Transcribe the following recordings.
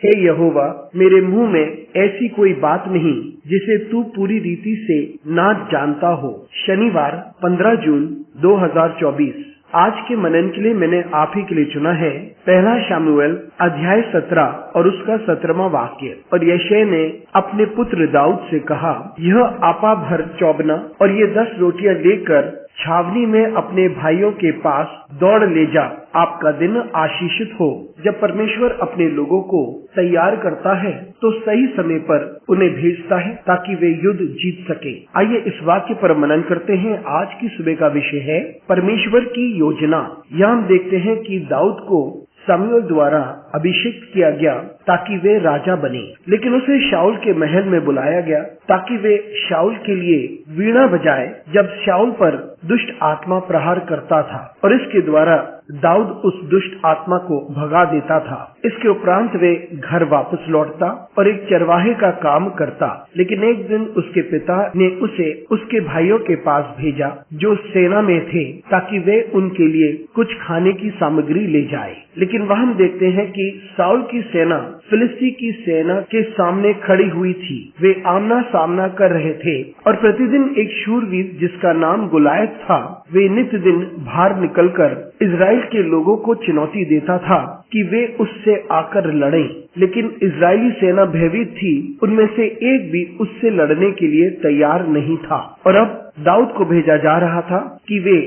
हे यहोवा, मेरे मुंह में ऐसी कोई बात नहीं जिसे तू पूरी रीति से ना जानता हो। शनिवार 15 जून 2024। आज के मनन के लिए मैंने आप ही के लिए चुना है पहला शमूएल अध्याय 17 और उसका 17वां वाक्य। और यशायाह ने अपने पुत्र दाऊद से कहा, यह आपा भर चौबना और ये 10 रोटियां लेकर छावनी में अपने भाइयों के पास दौड़ ले जा। आपका दिन आशीषित हो। जब परमेश्वर अपने लोगों को तैयार करता है तो सही समय पर उन्हें भेजता है ताकि वे युद्ध जीत सके। आइए इस वाक्य पर मनन करते हैं। आज की सुबह का विषय है परमेश्वर की योजना। यहाँ हम देखते हैं कि दाऊद को शमूएल द्वारा अभिषेक किया गया ताकि वे राजा बने, लेकिन उसे शाऊल के महल में बुलाया गया ताकि वे शाऊल के लिए वीणा बजाए जब शाऊल पर दुष्ट आत्मा प्रहार करता था, और इसके द्वारा दाऊद उस दुष्ट आत्मा को भगा देता था। इसके उपरांत वे घर वापस लौटता और एक चरवाहे का काम करता। लेकिन एक दिन उसके पिता ने उसे उसके भाइयों के पास भेजा जो सेना में थे ताकि वे उनके लिए कुछ खाने की सामग्री ले जाए। लेकिन वहां हम देखते हैं कि शाऊल की सेना फिलिस्ती की सेना के सामने खड़ी हुई थी। वे आमना सामना कर रहे थे और प्रतिदिन एक शूरवीर जिसका नाम गुलायत था, वे नित्य दिन बाहर निकलकर इजराइल के लोगों को चुनौती देता था कि वे उससे आकर लड़ें। लेकिन इजरायली सेना भयभीत थी, उनमें से एक भी उससे लड़ने के लिए तैयार नहीं था। और अब दाऊद को भेजा जा रहा था कि वे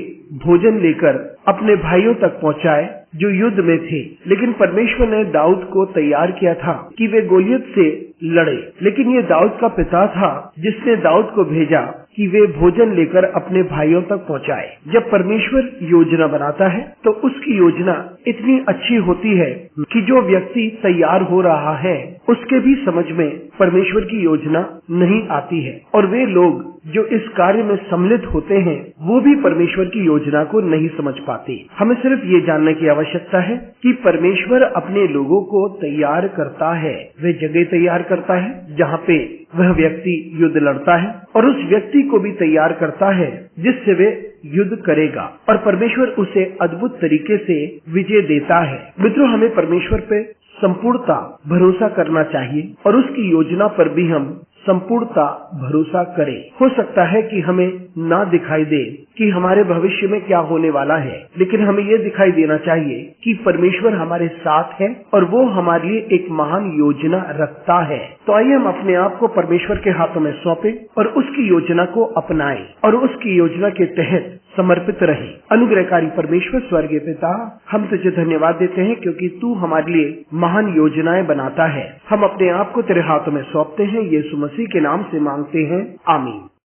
भोजन लेकर अपने भाइयों तक पहुंचाए जो युद्ध में थे। लेकिन परमेश्वर ने दाऊद को तैयार किया था कि वे गोलियत से लड़े। लेकिन ये दाऊद का पिता था जिसने दाऊद को भेजा कि वे भोजन लेकर अपने भाइयों तक पहुंचाए। जब परमेश्वर योजना बनाता है तो उसकी योजना इतनी अच्छी होती है कि जो व्यक्ति तैयार हो रहा है उसके भी समझ में परमेश्वर की योजना नहीं आती है, और वे लोग जो इस कार्य में सम्मिलित होते हैं वो भी परमेश्वर की योजना को नहीं समझ पाते। हमें सिर्फ ये जानने की आवश्यकता है कि परमेश्वर अपने लोगों को तैयार करता है। वे जगह तैयार करता है जहाँ पे वह व्यक्ति युद्ध लड़ता है, और उस व्यक्ति को भी तैयार करता है जिससे वे युद्ध करेगा, और परमेश्वर उसे अद्भुत तरीके से विजय देता है। मित्रों, हमें परमेश्वर पे संपूर्णता भरोसा करना चाहिए और उसकी योजना पर भी हम संपूर्णता भरोसा करें। हो सकता है कि हमें ना दिखाई दे कि हमारे भविष्य में क्या होने वाला है, लेकिन हमें यह दिखाई देना चाहिए कि परमेश्वर हमारे साथ है और वो हमारे लिए एक महान योजना रखता है। तो आइए हम अपने आप को परमेश्वर के हाथों में सौंपें और उसकी योजना को अपनाएं और उसकी योजना के तहत समर्पित रहे। अनुग्रहकारी परमेश्वर स्वर्गीय पिता, हम तुझे धन्यवाद देते हैं क्योंकि तू हमारे लिए महान योजनाएं बनाता है। हम अपने आप को तेरे हाथों में सौंपते हैं, यीशु मसीह के नाम से मांगते हैं, आमीन।